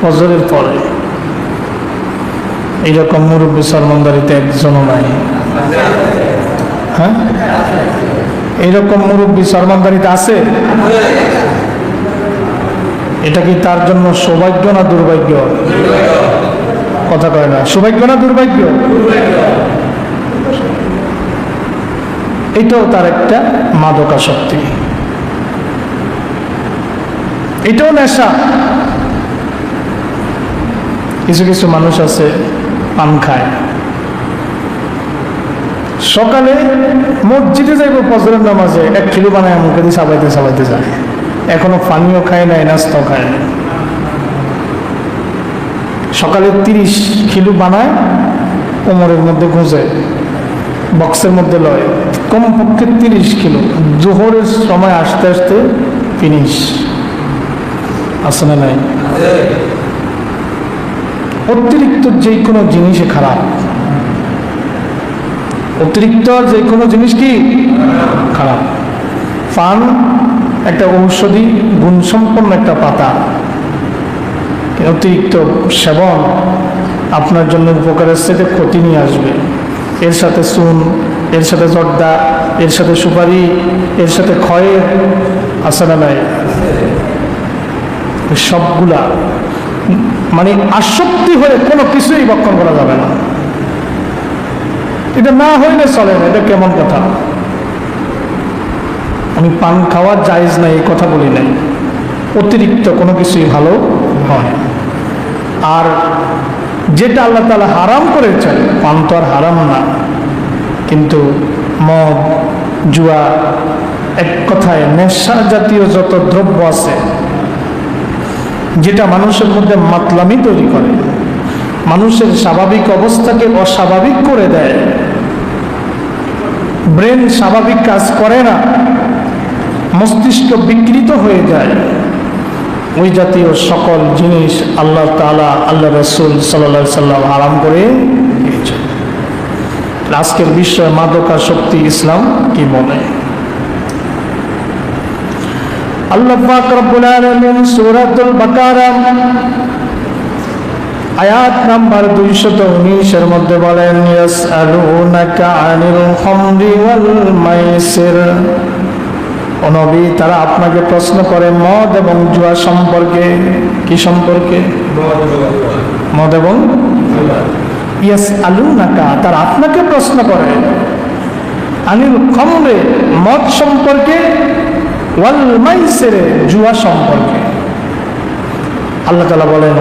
ফজরের পরে। এইরকম মুরব্বী সলমানদারিতে একজনও নাই। হ্যাঁ, এইরকম মুরব্বী সলমানদারিতে আছে? এটা কি তার জন্য সৌভাগ্য না দুর্ভাগ্য? কথা কয় না, সৌভাগ্য না দুর্ভাগ্য? এটাও তার একটা মাদকাসক্তি, এটাও নেশা। কিছু কিছু মানুষ আছে পান খায়, সকালে মসজিদে যাইব ফজরের নামাজে 1 কিলো বানায় মুখে দিয়ে চাবাইতে চাবাইতে যায়, এখনো পানিও খায় নাই, নাস্তাও খায় নাই। সকালে 30 কিলো বানায়, কোমরের মধ্যে গুঁজে বক্সের মধ্যে লয়, কমপক্ষে 30 কিলো। জোহরের সময় আসতে আসতে ফিনিশ। আছে না নাই? অতিরিক্ত যে কোনো জিনিসই খারাপ। অতিরিক্ত যে কোনো জিনিস কি খারাপ। পান একটা ঔষধি গুণসম্পন্ন একটা পাতা, অতিরিক্ত সেবন আপনার জন্য উপকারের সাথে ক্ষতি নিয়ে আসবে। এর সাথে চুন, এর সাথে জর্দা, এর সাথে সুপারি, এর সাথে খয়ের, আছে না নাই? সবগুলা মানে আসক্তি হয়ে কোনো কিছুই ভক্ষণ করা যাবে না। এটা না হইলে চলে না, এটা কেমন কথা? আমি পান খাওয়া জায়েজ নাই এই কথা বলি নাই, অতিরিক্ত কোনো কিছুই ভালো হয়। আর যেটা আল্লাহ তাআলা হারাম করেছেন, পান তো আর হারাম না, কিন্তু মদ, জুয়া, এক কথায় নেশা জাতীয় যত দ্রব্য আছে যেটা মানুষের মধ্যে মাতলামি তৈরি করে, মানুষের স্বাভাবিক অবস্থাকে অস্বাভাবিক করে দেয়, ব্রেন স্বাভাবিক কাজ করে না, মস্তিষ্ক বিকৃত হয়ে যায়, ওই জাতীয় সকল জিনিস আল্লাহ তাআলা, আল্লাহ রাসূল সাল্লাল্লাহু আলাইহি সাল্লাম হারাম করে দিয়েছেন। আজকের বিষয় মাদকাসক্তি, ইসলাম কি বলে? আল্লাহ পাক রব্বুল আলামিন সূরাতুল বাকারা আয়াত নাম্বার 219 এর মধ্যে বলেন, ইয়াসআলুনাকা আনিল খামরি ওয়াল মাইসির। ও নবী, তারা আপনাকে প্রশ্ন করে মদ এবং জুয়া সম্পর্কে। কি সম্পর্কে? মদ এবং ইয়াসআলুনাকা, তারা আপনাকে প্রশ্ন করে আনিল খামরি, মদ সম্পর্কে, ওয়াল মাইসির, জুয়া সম্পর্কে। আল্লাহ তাআলা বলেন,